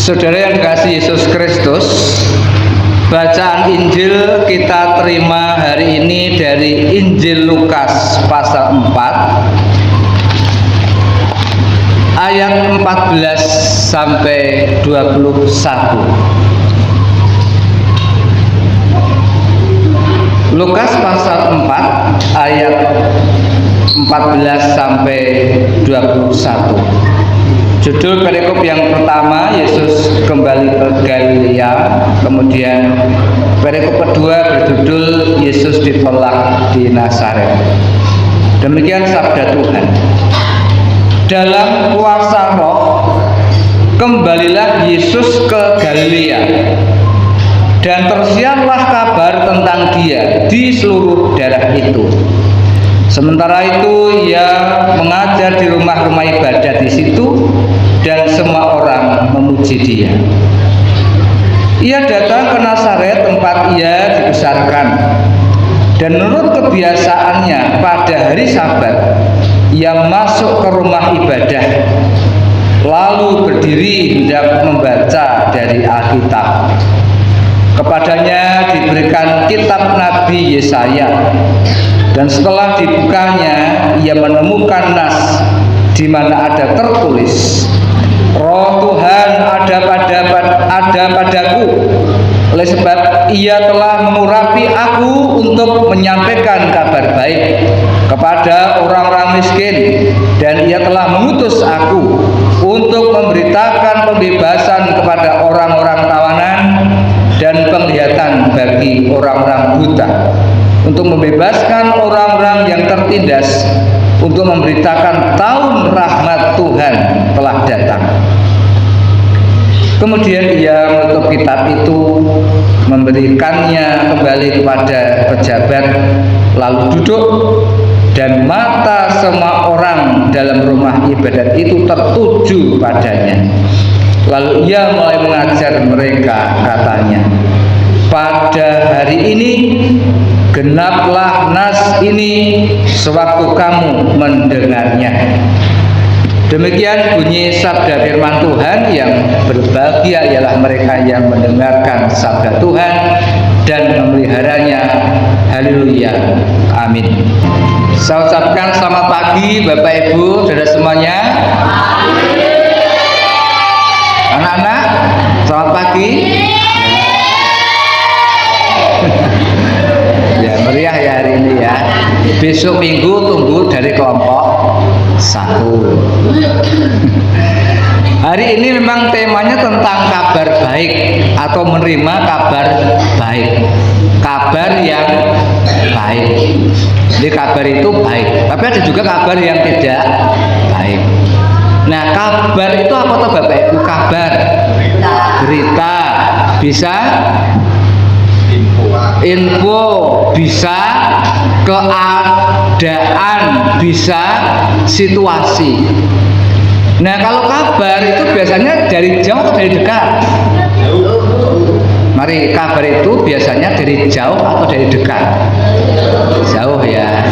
Saudara yang dikasihi Yesus Kristus, bacaan Injil kita terima hari ini dari Injil Lukas pasal 4 ayat 14 sampai 21. Lukas pasal 4 ayat 14 sampai 21. Judul perikop yang pertama, Yesus kembali ke Galilea. Kemudian perikop kedua berjudul Yesus ditolak di Nazaret. Demikian sabda Tuhan. Dalam kuasa Roh kembalilah Yesus ke Galilea, dan tersiarlah kabar tentang Dia di seluruh daerah itu. Sementara itu ia mengajar di rumah-rumah ibadat di situ, dan semua orang memuji Dia. Ia datang ke Nazaret tempat ia dibesarkan, dan menurut kebiasaannya pada hari Sabat ia masuk ke rumah ibadah, lalu berdiri hendak membaca dari Alkitab. Kepadanya diberikan kitab Nabi Yesaya, dan setelah dibukanya ia menemukan nas di mana ada tertulis, Roh Tuhan ada padaku, oleh sebab ia telah mengurapi aku untuk menyampaikan kabar baik kepada orang-orang miskin, dan ia telah mengutus aku untuk memberitakan pembebasan kepada orang-orang tawanan dan penglihatan bagi orang-orang buta, untuk membebaskan orang-orang yang tertindas, untuk memberitakan tahun rahmat Tuhan telah datang. Kemudian ia menutup kitab itu, memberikannya kembali kepada pejabat, lalu duduk, dan mata semua orang dalam rumah ibadat itu tertuju padanya. Lalu ia mulai mengajar mereka, katanya, pada hari ini genaplah nas ini sewaktu kamu mendengarnya. Demikian bunyi sabda firman Tuhan. Yang berbahagia ialah mereka yang mendengarkan sabda Tuhan dan memeliharanya. Haleluya, amin. Saya ucapkan selamat pagi Bapak Ibu, saudara semuanya. Anak-anak, selamat pagi. Ya, meriah ya hari ini ya. Besok Minggu tunggu dari kelompok 1. Hari ini memang temanya tentang kabar baik atau menerima kabar baik. Kabar yang baik. Jadi kabar itu baik, tapi ada juga kabar yang tidak baik. Nah, kabar itu apa tuh Bapak Ibu? Kabar, berita, bisa info, bisa keadaan, bisa situasi. Nah, kalau kabar itu biasanya dari jauh atau dari dekat? Mari, kabar itu biasanya dari jauh atau dari dekat? Jauh ya.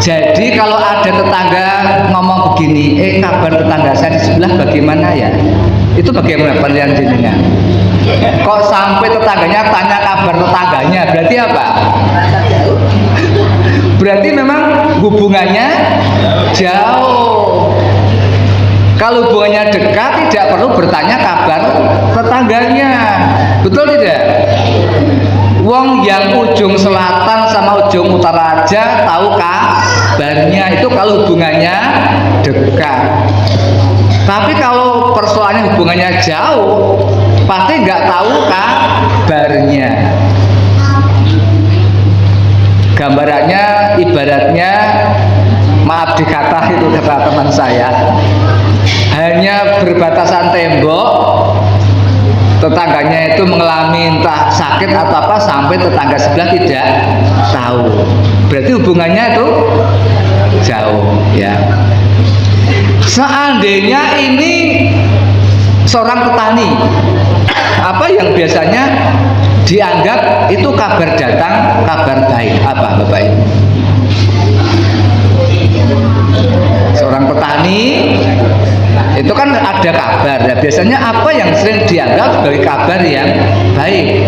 Jadi kalau ada tetangga ngomong begini, kabar tetangga saya di sebelah bagaimana ya? Itu bagaimana penilaian jenengan? Kok sampai tetangganya tanya kabar tetangganya? Berarti apa? Berarti memang hubungannya jauh. Kalau hubungannya dekat, tidak perlu bertanya kabar tetangganya. Betul tidak? Wong yang ujung selatan sama ujung utara aja tahu kabarnya, itu kalau hubungannya dekat. Tapi kalau persoalannya hubungannya jauh, pasti nggak tahu kabarnya. Gambarannya ibaratnya, maaf dikata itu kata teman saya, hanya berbatasan tembok, tetangganya itu mengalami entah sakit atau apa, sampai tetangga sebelah tidak tahu. Berarti hubungannya itu jauh ya. Seandainya ini seorang petani, apa yang biasanya dianggap itu kabar datang, kabar baik, apa Bapak Ibu? Seorang petani itu kan ada kabar. Nah, biasanya apa yang sering dianggap sebagai kabar yang baik?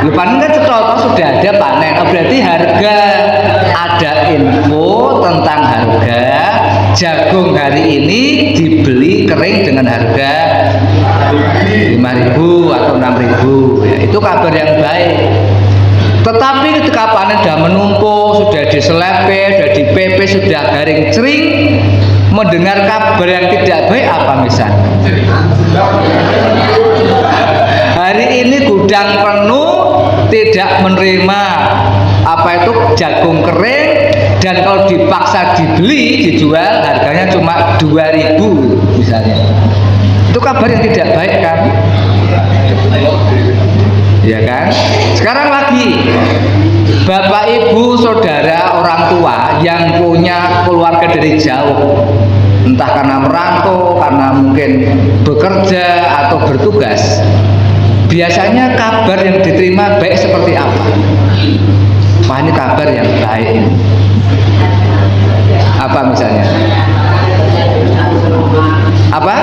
Panen kan contoh sudah ada panen. Oh, berarti harga, ada info tentang harga jagung hari ini dibeli kering dengan harga 5.000 atau 6.000. Ya, itu kabar yang baik. Tetapi ketika panen sudah menumpuk, sudah diselepe, sudah dipepe, sudah garing cering, mendengar kabar yang tidak baik apa misalnya? Hari ini gudang penuh, tidak menerima apa itu jagung kering, dan kalau dipaksa dibeli, dijual harganya cuma 2.000 misalnya. Itu kabar yang tidak baik kan? Ya kan? Sekarang lagi bapak ibu saudara orang tua yang punya keluarga dari jauh, entah karena merantau, karena mungkin bekerja atau bertugas, biasanya kabar yang diterima baik seperti apa? Wah, ini kabar yang baik. Apa misalnya? Apa?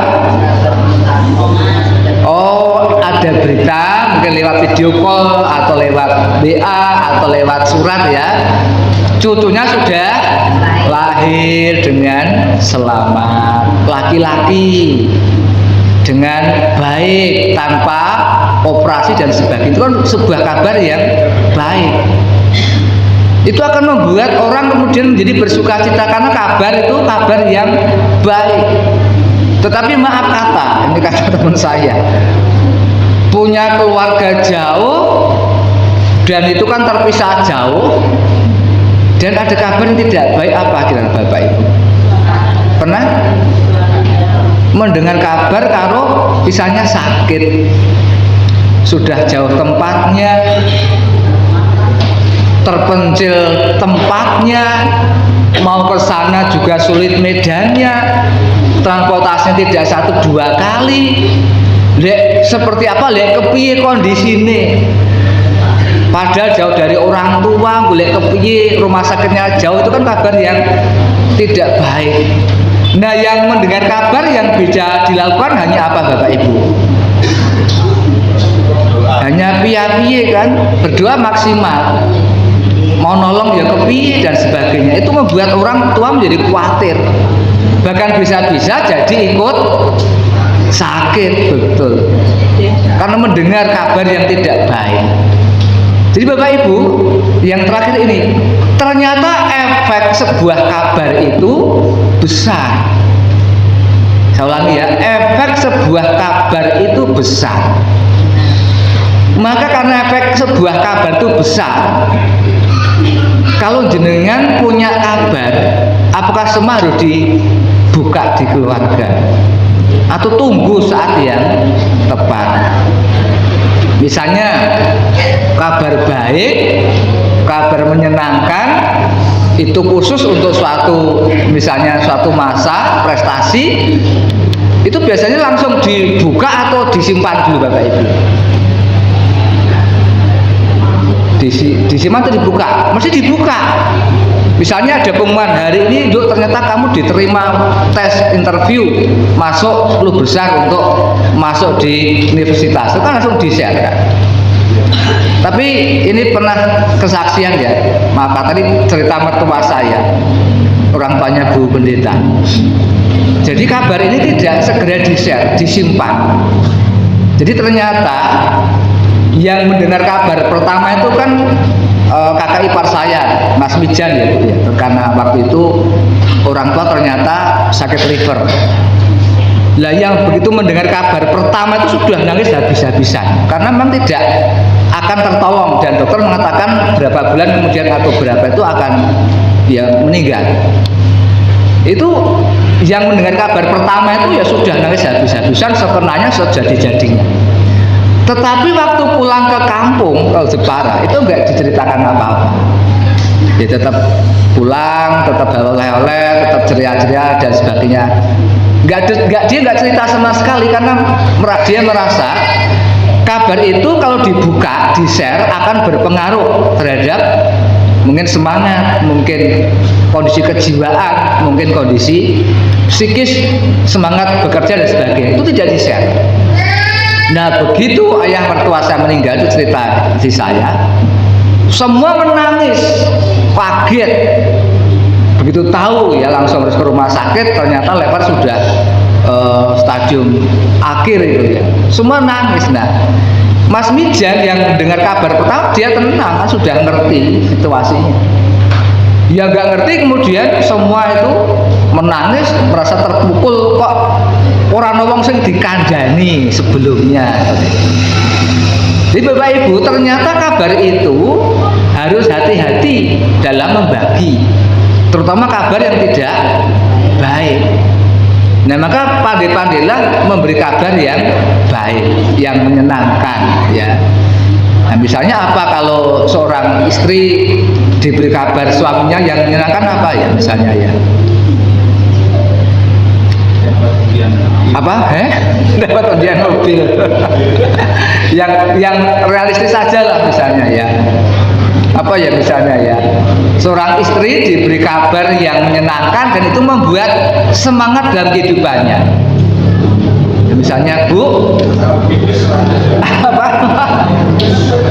Oh, ada berita mungkin lewat video call atau lewat WA atau lewat surat ya. Cucunya sudah lahir dengan selamat, laki-laki dengan baik tanpa operasi dan sebagainya. Itu kan sebuah kabar yang baik. Itu akan membuat orang kemudian menjadi bersukacita karena kabar itu kabar yang baik. Tetapi maaf kata, ini kata teman saya, punya keluarga jauh dan itu kan terpisah jauh, dan ada kabar yang tidak baik, apa kira bapak ibu? Pernah mendengar kabar kalau misalnya sakit, sudah jauh tempatnya, terpencil tempatnya, mau ke sana juga sulit medannya, transportasinya tidak 1-2 kali. Lek seperti apa, lek kepiye kondisine? Padahal jauh dari orang tua, boleh kepiye, rumah sakitnya jauh, itu kan kabar yang tidak baik. Nah, yang mendengar kabar yang bisa dilakukan hanya apa bapak ibu? Hanya piye-piye kan, berdoa maksimal, mau nolong ya kepiye dan sebagainya. Itu membuat orang tua menjadi khawatir, bahkan bisa-bisa jadi ikut sakit, betul, karena mendengar kabar yang tidak baik. Jadi bapak ibu, yang terakhir ini, ternyata efek sebuah kabar itu besar. Saya ulangi ya, efek sebuah kabar itu besar. Maka karena efek sebuah kabar itu besar, kalau jenengan punya kabar, apakah semua harus dibuka di keluarga atau tunggu saat yang tepat? Misalnya kabar baik, kabar menyenangkan, itu khusus untuk suatu, misalnya suatu masa prestasi, itu biasanya langsung dibuka atau disimpan dulu bapak ibu? Disimpan atau dibuka? Mesti dibuka. Misalnya ada pengumuman hari ini, Duk, ternyata kamu diterima tes interview masuk 10 besar untuk masuk di universitas, itu kan langsung di-share kan? Tapi ini pernah kesaksian ya, maka tadi cerita mertua saya, orang tuanya Bu Pendeta. Jadi kabar ini tidak segera di-share, disimpan. Jadi ternyata yang mendengar kabar pertama itu kan kakak ipar saya, Mas Mijan ya, Bu, ya. Karena waktu itu orang tua ternyata sakit liver. Lah yang begitu mendengar kabar pertama itu sudah nangis habis-habisan karena memang tidak akan tertolong, dan dokter mengatakan berapa bulan kemudian atau berapa itu akan ya meninggal. Itu yang mendengar kabar pertama itu ya sudah nangis habis-habisan, sekenanya sejadi-jadinya. Tetapi waktu pulang ke kampung, ke Jepara, itu enggak diceritakan apa-apa. Ya tetap pulang, tetap bawa oleh-oleh, tetap ceria-ceria dan sebagainya. Dia enggak cerita sama sekali karena dia merasa kabar itu kalau dibuka, di-share akan berpengaruh terhadap mungkin semangat, mungkin kondisi kejiwaan, mungkin kondisi psikis, semangat bekerja dan sebagainya, itu tidak di-share. Nah begitu ayah mertua saya meninggal, itu cerita di saya, semua menangis, kaget. Begitu tahu ya langsung harus ke rumah sakit, ternyata lebar sudah stadium akhir itu ya. Semua nangis. Nah, Mas Mijan yang mendengar kabar pertama dia tenang, kan sudah ngerti situasinya. Ya nggak ngerti kemudian semua itu menangis, merasa terpukul, kok orang wong sing dikandani sebelumnya. Jadi Bapak Ibu, ternyata kabar itu harus hati-hati dalam membagi, terutama kabar yang tidak baik. Nah maka pandai-pandailah memberi kabar yang baik, yang menyenangkan ya. Nah misalnya apa kalau seorang istri diberi kabar suaminya yang menyenangkan apa ya misalnya ya? Apa? Dapat undian mobil. yang realistis saja lah misalnya ya. Apa ya misalnya ya, seorang istri diberi kabar yang menyenangkan dan itu membuat semangat dalam kehidupannya ya, misalnya Bu apa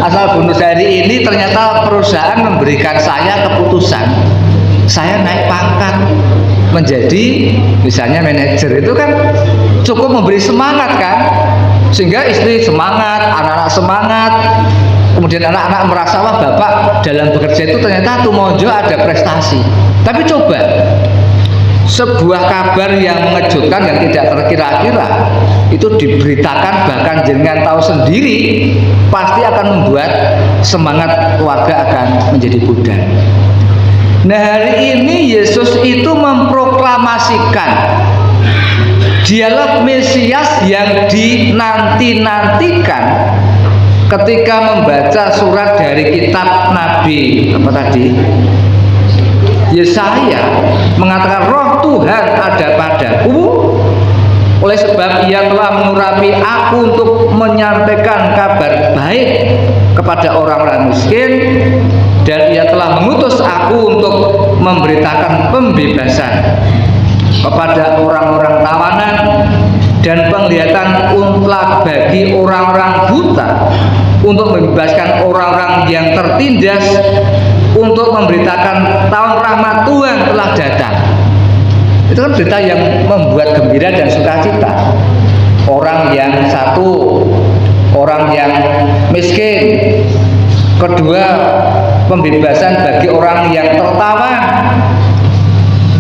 asal bonus hari ini ternyata perusahaan memberikan saya keputusan saya naik pangkat menjadi misalnya manajer, itu kan cukup memberi semangat kan, sehingga istri semangat, anak-anak semangat. Kemudian anak-anak merasa wah bapak dalam bekerja itu ternyata tumojo ada prestasi. Tapi coba sebuah kabar yang mengejutkan yang tidak terkira-kira itu diberitakan bahkan jenengan tahu sendiri, pasti akan membuat semangat keluarga akan menjadi pudar. Nah hari ini Yesus itu memproklamasikan dialah Mesias yang dinanti-nantikan. Ketika membaca surat dari kitab Nabi apa tadi? Yesaya mengatakan roh Tuhan ada padaku, oleh sebab ia telah mengurapi aku untuk menyampaikan kabar baik kepada orang-orang miskin, dan ia telah mengutus aku untuk memberitakan pembebasan kepada orang-orang tawanan dan penglihatan untlak bagi orang-orang buta, untuk membebaskan orang-orang yang tertindas, untuk memberitakan tahun rahmat Tuhan telah datang. Itu kan berita yang membuat gembira dan sukacita. Orang yang satu, orang yang miskin. Kedua, pembebasan bagi orang yang tertawan,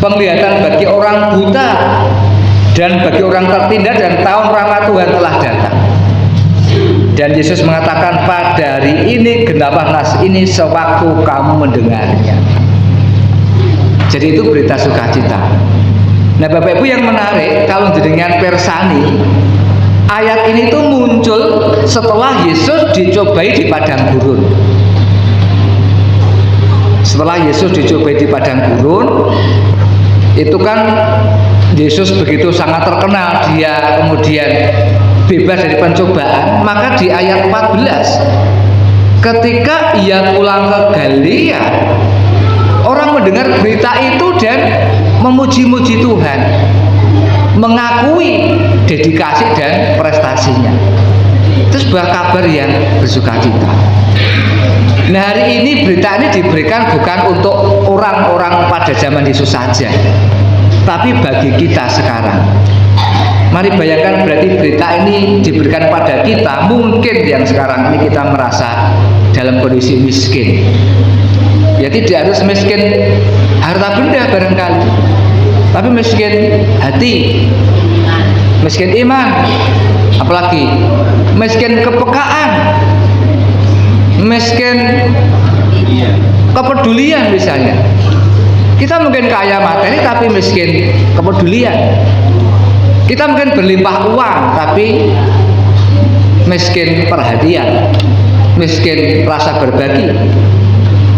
penglihatan bagi orang buta, dan bagi orang tertindas, dan tahun rahmat Tuhan telah datang. Dan Yesus mengatakan pada hari ini genaplah nas ini sewaktu kamu mendengarnya. Jadi itu berita sukacita. Nah Bapak Ibu yang menarik, kalau dengan persani, ayat ini tuh muncul setelah Yesus dicobai di padang gurun. Setelah Yesus dicobai di padang gurun, itu kan Yesus begitu sangat terkenal, dia kemudian bebas dari pencobaan. Maka di ayat 14, ketika ia pulang ke Galilea, orang mendengar berita itu dan memuji-muji Tuhan, mengakui dedikasi dan prestasinya. Itu sebuah kabar yang bersukacita. Nah hari ini berita ini diberikan bukan untuk orang-orang pada zaman Yesus saja, tapi bagi kita sekarang. Mari bayangkan berarti berita ini diberikan pada kita, mungkin yang sekarang ini kita merasa dalam kondisi miskin. Ya tidak harus miskin harta benda barangkali, tapi miskin hati, miskin iman, apalagi miskin kepekaan, miskin kepedulian misalnya. Kita mungkin kaya materi tapi miskin kepedulian. Kita mungkin berlimpah uang tapi miskin perhatian, miskin rasa berbagi.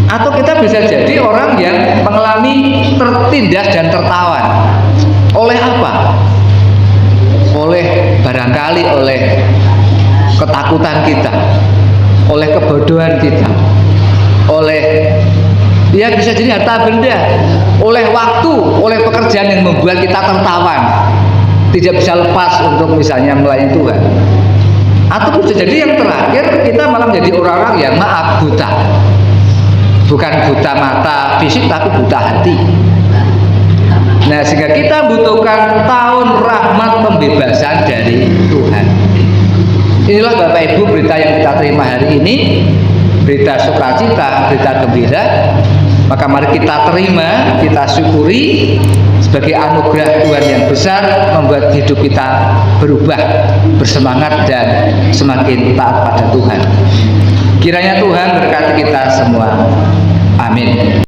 Atau kita bisa jadi orang yang mengalami tertindas dan tertawan. Oleh apa? Oleh barangkali oleh ketakutan kita, oleh kebodohan kita, oleh Ya bisa jadi harta benda, oleh waktu, oleh pekerjaan yang membuat kita tertawan, tidak bisa lepas untuk misalnya melayani Tuhan. Atau bisa jadi yang terakhir kita malah menjadi orang-orang yang maaf buta. Bukan buta mata fisik tapi buta hati. Nah, sehingga kita butuhkan tahun rahmat pembebasan dari Tuhan. Inilah Bapak Ibu berita yang kita terima hari ini, berita sukacita, berita gembira. Maka mari kita terima, kita syukuri sebagai anugerah Tuhan yang besar, membuat hidup kita berubah, bersemangat dan semakin taat pada Tuhan. Kiranya Tuhan berkati kita semua. Amin.